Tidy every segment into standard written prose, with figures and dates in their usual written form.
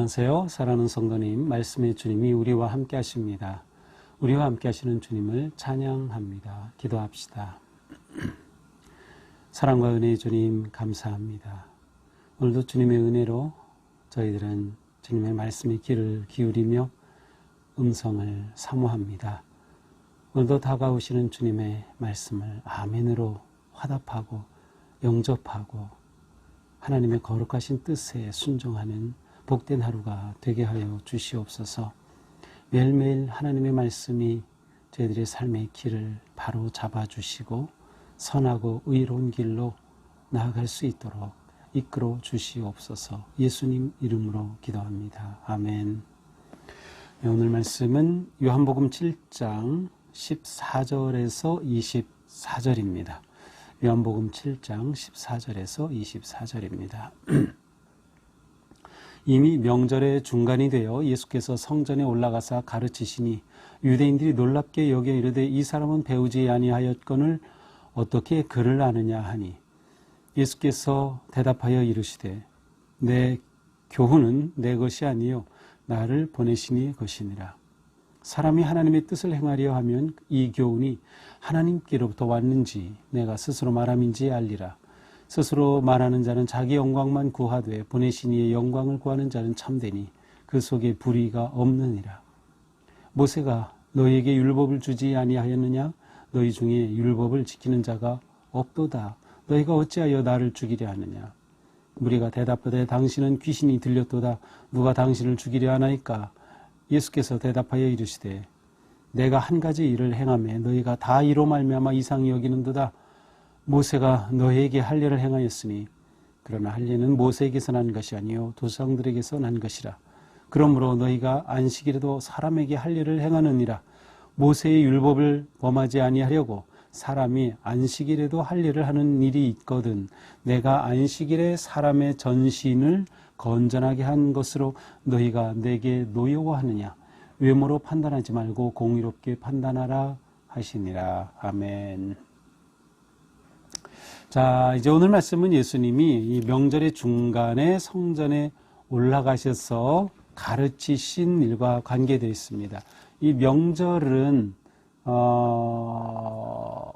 안녕하세요. 사랑하는 성도님, 말씀의 주님이 우리와 함께 하십니다. 우리와 함께 하시는 주님을 찬양합니다. 기도합시다. 사랑과 은혜의 주님 감사합니다. 오늘도 주님의 은혜로 저희들은 주님의 말씀에 귀를 기울이며 음성을 사모합니다. 오늘도 다가오시는 주님의 말씀을 아멘으로 화답하고 영접하고 하나님의 거룩하신 뜻에 순종하는 복된 하루가 되게 하여 주시옵소서. 매일매일 하나님의 말씀이 저희들의 삶의 길을 바로 잡아주시고 선하고 의로운 길로 나아갈 수 있도록 이끌어 주시옵소서. 예수님 이름으로 기도합니다. 아멘. 오늘 말씀은 요한복음 7장 14절에서 24절입니다. 요한복음 7장 14절에서 24절입니다. 이미 명절의 중간이 되어 예수께서 성전에 올라가사 가르치시니 유대인들이 놀랍게 여겨 이르되 이 사람은 배우지 아니하였거늘 어떻게 그를 아느냐 하니 예수께서 대답하여 이르시되 내 교훈은 내 것이 아니요 나를 보내시니 것이니라. 사람이 하나님의 뜻을 행하려 하면 이 교훈이 하나님께로부터 왔는지 내가 스스로 말함인지 알리라. 스스로 말하는 자는 자기 영광만 구하되 보내신 이의 영광을 구하는 자는 참되니 그 속에 불의가 없느니라. 모세가 너희에게 율법을 주지 아니하였느냐? 너희 중에 율법을 지키는 자가 없도다. 너희가 어찌하여 나를 죽이려 하느냐? 무리가 대답하되 당신은 귀신이 들렸도다. 누가 당신을 죽이려 하나이까? 예수께서 대답하여 이르시되 내가 한 가지 일을 행하매 너희가 다 이로 말미암아 이상히 여기는도다. 모세가 너희에게 할례를 행하였으니 그러나 할례는 모세에게서 난 것이 아니요 조상들에게서 난 것이라. 그러므로 너희가 안식일에도 사람에게 할례를 행하느니라. 모세의 율법을 범하지 아니하려고 사람이 안식일에도 할례를 하는 일이 있거든 내가 안식일에 사람의 전신을 건전하게 한 것으로 너희가 내게 노여워하느냐. 외모로 판단하지 말고 공의롭게 판단하라 하시니라. 아멘. 자, 이제 오늘 말씀은 예수님이 이 명절의 중간에 성전에 올라가셔서 가르치신 일과 관계되어 있습니다. 이 명절은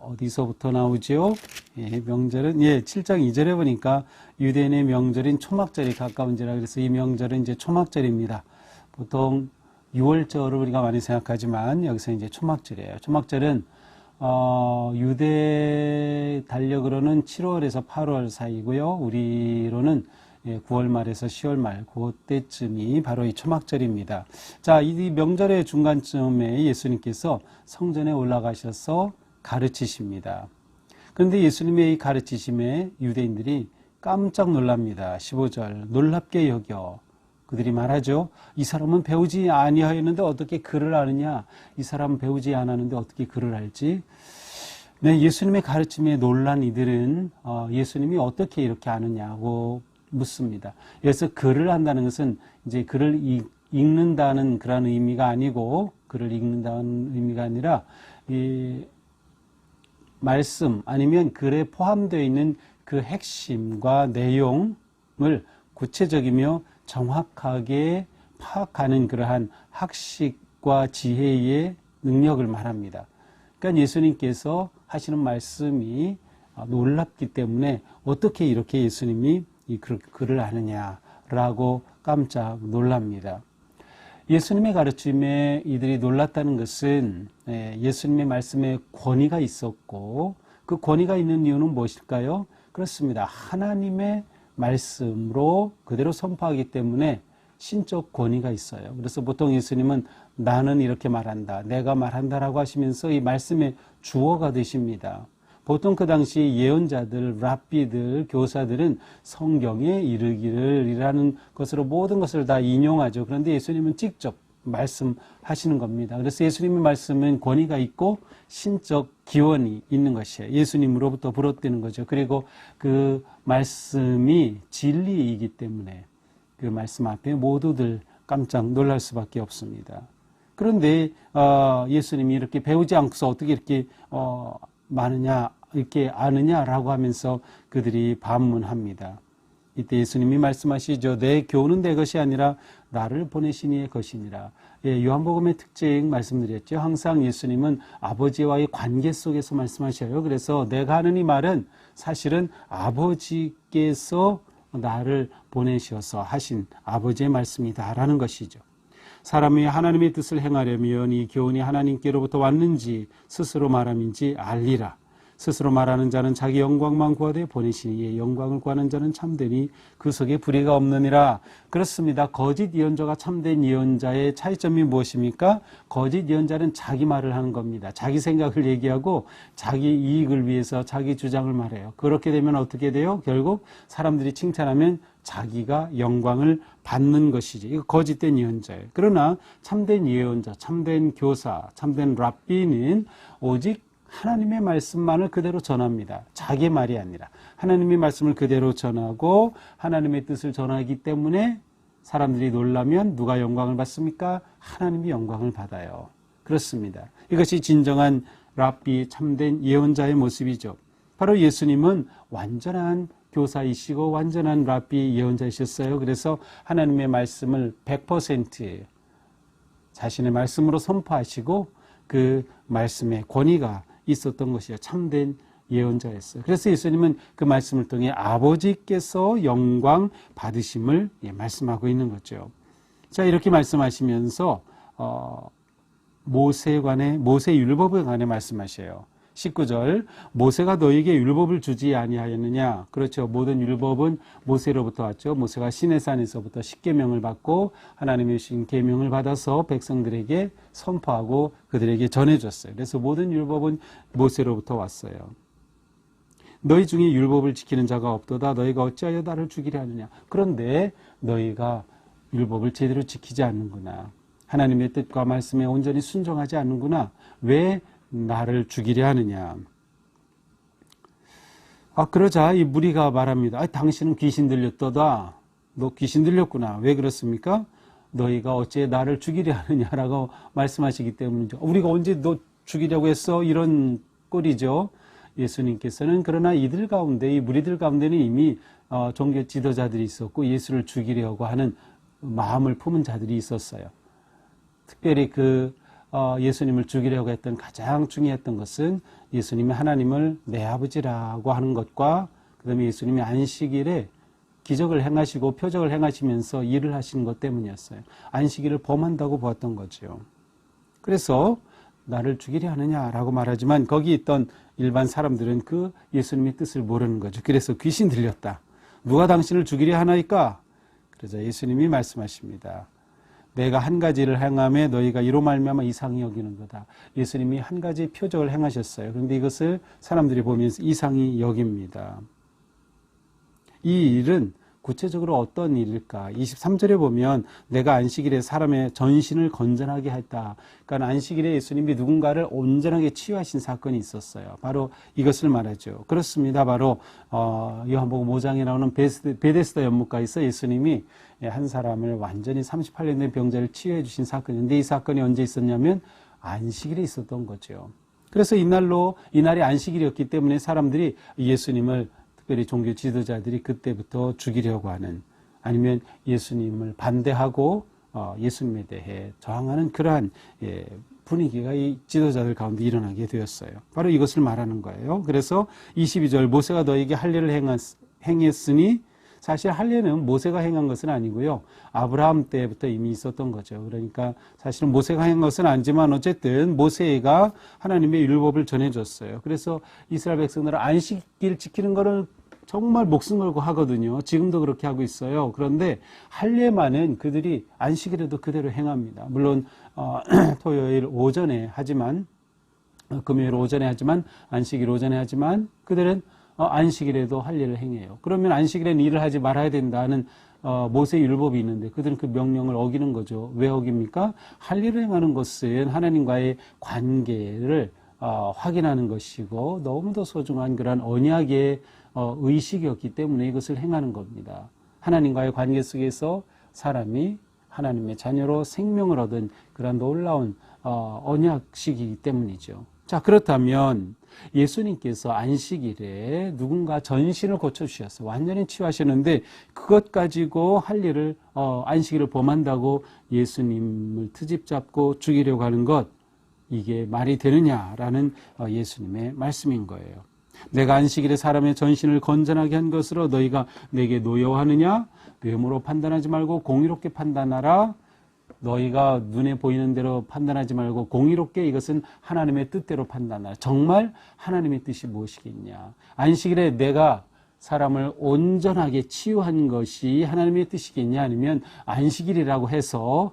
어디서부터 나오죠? 명절은 7장 2절에 보니까 유대인의 명절인 초막절이 가까운지라 그래서 이 명절은 이제 초막절입니다. 보통 6월절을 우리가 많이 생각하지만 여기서 이제 초막절이에요. 초막절은 유대 달력으로는 7월에서 8월 사이고요. 우리로는 9월 말에서 10월 말 그때쯤이 바로 이 초막절입니다. 자, 이 명절의 중간쯤에 예수님께서 성전에 올라가셔서 가르치십니다. 그런데 예수님의 이 가르치심에 유대인들이 깜짝 놀랍니다. 15절 놀랍게 여겨 그들이 말하죠. 이 사람은 배우지 아니하였는데 어떻게 글을 아느냐. 이 사람은 배우지 않았는데 어떻게 글을 알지. 네, 예수님의 가르침에 놀란 이들은 예수님이 어떻게 이렇게 아느냐고 묻습니다. 그래서 글을 한다는 것은 이제 글을 읽는다는 그런 의미가 아니고 글을 읽는다는 의미가 아니라 이 말씀 아니면 글에 포함되어 있는 그 핵심과 내용을 구체적이며 정확하게 파악하는 그러한 학식과 지혜의 능력을 말합니다. 그러니까 예수님께서 하시는 말씀이 놀랍기 때문에 어떻게 이렇게 예수님이 이 글을 아느냐라고 깜짝 놀랍니다. 예수님의 가르침에 이들이 놀랐다는 것은 예수님의 말씀에 권위가 있었고 그 권위가 있는 이유는 무엇일까요? 그렇습니다. 하나님의 말씀으로 그대로 선포하기 때문에 신적 권위가 있어요. 그래서 보통 예수님은 나는 이렇게 말한다, 내가 말한다라고 하시면서 이 말씀의 주어가 되십니다. 보통 그 당시 예언자들, 랍비들, 교사들은 성경에 이르기를이라는 것으로 모든 것을 다 인용하죠. 그런데 예수님은 직접 말씀하시는 겁니다. 그래서 예수님의 말씀은 권위가 있고 신적 기원이 있는 것이에요. 예수님으로부터 비롯되는 거죠. 그리고 그 말씀이 진리이기 때문에 그 말씀 앞에 모두들 깜짝 놀랄 수밖에 없습니다. 그런데 예수님이 이렇게 배우지 않고서 어떻게 이렇게 많으냐, 이렇게 아느냐라고 하면서 그들이 반문합니다. 이때 예수님이 말씀하시죠. 내 교훈은 내 것이 아니라 나를 보내신 이의 것이니라. 예, 요한복음의 특징 말씀드렸죠. 항상 예수님은 아버지와의 관계 속에서 말씀하셔요. 그래서 내가 하는 이 말은 사실은 아버지께서 나를 보내셔서 하신 아버지의 말씀이다라는 것이죠. 사람이 하나님의 뜻을 행하려면 이 교훈이 하나님께로부터 왔는지 스스로 말함인지 알리라. 스스로 말하는 자는 자기 영광만 구하되 보내신 이의 영광을 구하는 자는 참되니 그 속에 불의가 없느니라. 그렇습니다. 거짓 예언자가 참된 예언자의 차이점이 무엇입니까? 거짓 예언자는 자기 말을 하는 겁니다. 자기 생각을 얘기하고 자기 이익을 위해서 자기 주장을 말해요. 그렇게 되면 어떻게 돼요? 결국 사람들이 칭찬하면 자기가 영광을 받는 것이지. 이거 거짓된 예언자예요. 그러나 참된 예언자, 참된 교사, 참된 랍비는 오직 하나님의 말씀만을 그대로 전합니다. 자기의 말이 아니라 하나님의 말씀을 그대로 전하고 하나님의 뜻을 전하기 때문에 사람들이 놀라면 누가 영광을 받습니까? 하나님이 영광을 받아요. 그렇습니다. 이것이 진정한 랍비, 참된 예언자의 모습이죠. 바로 예수님은 완전한 교사이시고 완전한 랍비 예언자이셨어요. 그래서 하나님의 말씀을 100% 자신의 말씀으로 선포하시고 그 말씀의 권위가 있었던 것이요. 참된 예언자였어요. 그래서 예수님은 그 말씀을 통해 아버지께서 영광 받으심을 말씀하고 있는 거죠. 자, 이렇게 말씀하시면서 모세 율법에 관해 말씀하셔요. 19절, 모세가 너에게 율법을 주지 아니하였느냐? 그렇죠. 모든 율법은 모세로부터 왔죠. 모세가 시내산에서부터 십계명을 받고 하나님의 주신 계명을 받아서 백성들에게 선포하고 그들에게 전해줬어요. 그래서 모든 율법은 모세로부터 왔어요. 너희 중에 율법을 지키는 자가 없도다. 너희가 어찌하여 나를 죽이려 하느냐? 그런데 너희가 율법을 제대로 지키지 않는구나. 하나님의 뜻과 말씀에 온전히 순종하지 않는구나. 왜 나를 죽이려 하느냐. 그러자 이 무리가 말합니다. 당신은 귀신 들렸도다. 너 귀신 들렸구나. 왜 그렇습니까? 너희가 어째 나를 죽이려 하느냐라고 말씀하시기 때문이죠. 우리가 언제 너 죽이려고 했어? 이런 꼴이죠. 예수님께서는 그러나 이들 가운데, 이 무리들 가운데는 이미 종교 지도자들이 있었고 예수를 죽이려고 하는 마음을 품은 자들이 있었어요. 특별히 예수님을 죽이려고 했던 가장 중요했던 것은 예수님이 하나님을 내 아버지라고 하는 것과 그 다음에 예수님이 안식일에 기적을 행하시고 표적을 행하시면서 일을 하시는 것 때문이었어요. 안식일을 범한다고 보았던 거죠. 그래서 나를 죽이려 하느냐라고 말하지만 거기 있던 일반 사람들은 그 예수님의 뜻을 모르는 거죠. 그래서 귀신 들렸다. 누가 당신을 죽이려 하나이까? 그래서 예수님이 말씀하십니다. 내가 한 가지를 행함에 너희가 이로 말미암아 이상히 여기는 거다. 예수님이 한 가지 표적을 행하셨어요. 그런데 이것을 사람들이 보면서 이상히 여깁니다. 이 일은 구체적으로 어떤 일일까? 23절에 보면 내가 안식일에 사람의 전신을 건전하게 했다. 그러니까 안식일에 예수님이 누군가를 온전하게 치유하신 사건이 있었어요. 바로 이것을 말하죠. 그렇습니다. 바로 요한복음 5장에 나오는 베데스다 연못가에서 예수님이 한 사람을 완전히 38년 된 병자를 치유해 주신 사건인데 이 사건이 언제 있었냐면 안식일에 있었던 거죠. 그래서 이날이 안식일이었기 때문에 사람들이 예수님을 특별히 종교 지도자들이 그때부터 죽이려고 하는 아니면 예수님을 반대하고 예수님에 대해 저항하는 그러한 분위기가 이 지도자들 가운데 일어나게 되었어요. 바로 이것을 말하는 거예요. 그래서 22절 모세가 너에게 할례를 행했으니 사실 할례는 모세가 행한 것은 아니고요. 아브라함 때부터 이미 있었던 거죠. 그러니까 사실은 모세가 행한 것은 아니지만 어쨌든 모세가 하나님의 율법을 전해줬어요. 그래서 이스라엘 백성들은 안식일 지키는 거를 정말 목숨 걸고 하거든요. 지금도 그렇게 하고 있어요. 그런데 할례만은 그들이 안식일에도 그대로 행합니다. 물론 토요일 오전에 하지만 금요일 오전에 하지만 안식일 오전에 하지만 그들은 안식일에도 할례를 행해요. 그러면 안식일에는 일을 하지 말아야 된다는 모세 율법이 있는데 그들은 그 명령을 어기는 거죠. 왜 어깁니까? 할례를 행하는 것은 하나님과의 관계를 확인하는 것이고 너무도 소중한 그런 언약의 의식이었기 때문에 이것을 행하는 겁니다. 하나님과의 관계 속에서 사람이 하나님의 자녀로 생명을 얻은 그런 놀라운 언약식이기 때문이죠. 자, 그렇다면 예수님께서 안식일에 누군가 전신을 고쳐주셨어요. 완전히 치유하셨는데 그것 가지고 할 일을 안식일을 범한다고 예수님을 트집 잡고 죽이려고 하는 것, 이게 말이 되느냐라는 예수님의 말씀인 거예요. 내가 안식일에 사람의 전신을 건전하게 한 것으로 너희가 내게 노여워하느냐? 외모로 판단하지 말고 공의롭게 판단하라. 너희가 눈에 보이는 대로 판단하지 말고 공의롭게 이것은 하나님의 뜻대로 판단하라. 정말 하나님의 뜻이 무엇이겠냐? 안식일에 내가 사람을 온전하게 치유한 것이 하나님의 뜻이겠냐? 아니면 안식일이라고 해서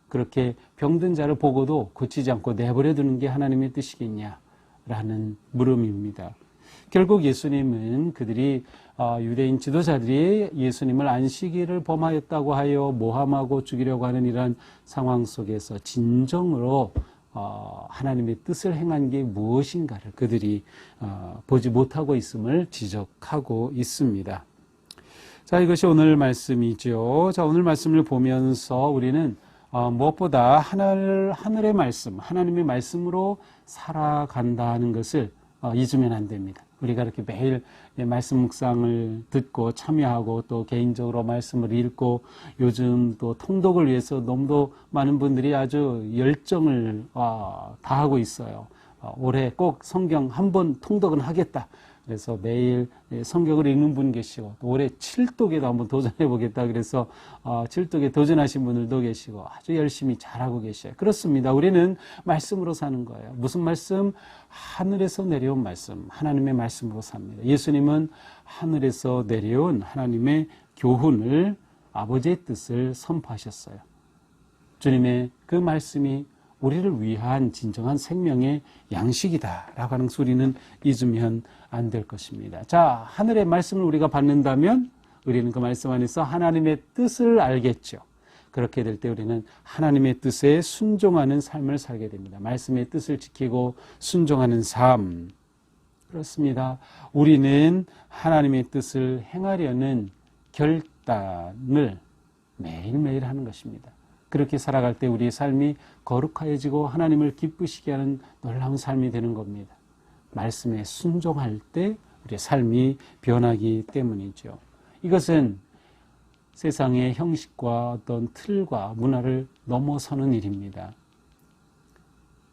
그렇게 병든 자를 보고도 고치지 않고 내버려 두는 게 하나님의 뜻이겠냐? 라는 물음입니다. 결국 예수님은 그들이 유대인 지도자들이 예수님을 안식일을 범하였다고 하여 모함하고 죽이려고 하는 이러한 상황 속에서 진정으로 하나님의 뜻을 행한 게 무엇인가를 그들이 보지 못하고 있음을 지적하고 있습니다. 자, 이것이 오늘 말씀이죠. 자, 오늘 말씀을 보면서 우리는 무엇보다 하늘의 말씀, 하나님의 말씀으로 살아간다는 것을 잊으면 안 됩니다. 우리가 이렇게 매일 말씀 묵상을 듣고 참여하고 또 개인적으로 말씀을 읽고 요즘 또 통독을 위해서 너무도 많은 분들이 아주 열정을 다하고 있어요. 올해 꼭 성경 한 번 통독은 하겠다. 그래서 매일 성경을 읽는 분 계시고 올해 7독에도 한번 도전해 보겠다. 그래서 7독에 도전하신 분들도 계시고 아주 열심히 잘하고 계셔요. 그렇습니다. 우리는 말씀으로 사는 거예요. 무슨 말씀? 하늘에서 내려온 말씀, 하나님의 말씀으로 삽니다. 예수님은 하늘에서 내려온 하나님의 교훈을, 아버지의 뜻을 선포하셨어요. 주님의 그 말씀이 우리를 위한 진정한 생명의 양식이다라고 하는 소리는 잊으면 안 될 것입니다. 자, 하늘의 말씀을 우리가 받는다면 우리는 그 말씀 안에서 하나님의 뜻을 알겠죠. 그렇게 될 때 우리는 하나님의 뜻에 순종하는 삶을 살게 됩니다. 말씀의 뜻을 지키고 순종하는 삶. 그렇습니다. 우리는 하나님의 뜻을 행하려는 결단을 매일매일 하는 것입니다. 그렇게 살아갈 때 우리의 삶이 거룩해지고 하나님을 기쁘시게 하는 놀라운 삶이 되는 겁니다. 말씀에 순종할 때 우리의 삶이 변하기 때문이죠. 이것은 세상의 형식과 어떤 틀과 문화를 넘어서는 일입니다.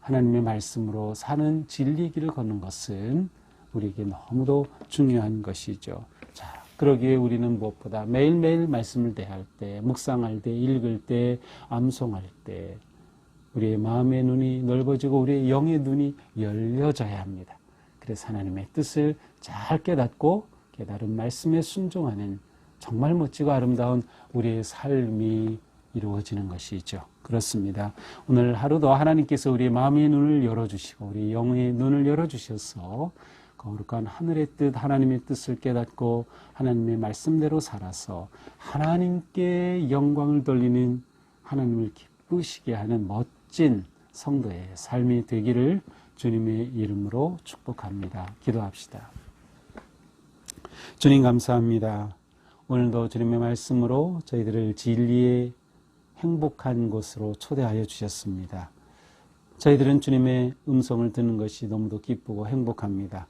하나님의 말씀으로 사는 진리의 길을 걷는 것은 우리에게 너무도 중요한 것이죠. 자, 그러기에 우리는 무엇보다 매일매일 말씀을 대할 때, 묵상할 때, 읽을 때, 암송할 때 우리의 마음의 눈이 넓어지고 우리의 영의 눈이 열려져야 합니다. 그래서 하나님의 뜻을 잘 깨닫고 깨달은 말씀에 순종하는 정말 멋지고 아름다운 우리의 삶이 이루어지는 것이죠. 그렇습니다. 오늘 하루도 하나님께서 우리의 마음의 눈을 열어주시고 우리 영의 눈을 열어주셔서 거룩한 하늘의 뜻, 하나님의 뜻을 깨닫고 하나님의 말씀대로 살아서 하나님께 영광을 돌리는, 하나님을 기쁘시게 하는 멋진 성도의 삶이 되기를 주님의 이름으로 축복합니다. 기도합시다. 주님 감사합니다. 오늘도 주님의 말씀으로 저희들을 진리의 행복한 곳으로 초대하여 주셨습니다. 저희들은 주님의 음성을 듣는 것이 너무도 기쁘고 행복합니다.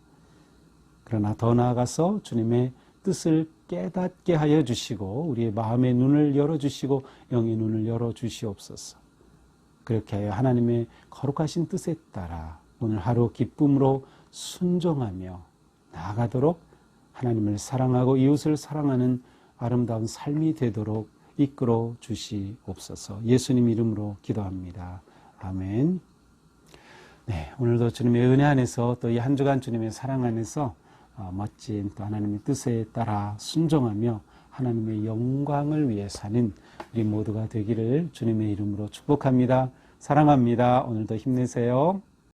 그러나 더 나아가서 주님의 뜻을 깨닫게 하여 주시고 우리의 마음의 눈을 열어주시고 영의 눈을 열어주시옵소서. 그렇게 하여 하나님의 거룩하신 뜻에 따라 오늘 하루 기쁨으로 순종하며 나아가도록 하나님을 사랑하고 이웃을 사랑하는 아름다운 삶이 되도록 이끌어 주시옵소서. 예수님 이름으로 기도합니다. 아멘. 네, 오늘도 주님의 은혜 안에서 또 이 한 주간 주님의 사랑 안에서 멋진 또 하나님의 뜻에 따라 순종하며 하나님의 영광을 위해 사는 우리 모두가 되기를 주님의 이름으로 축복합니다. 사랑합니다. 오늘도 힘내세요.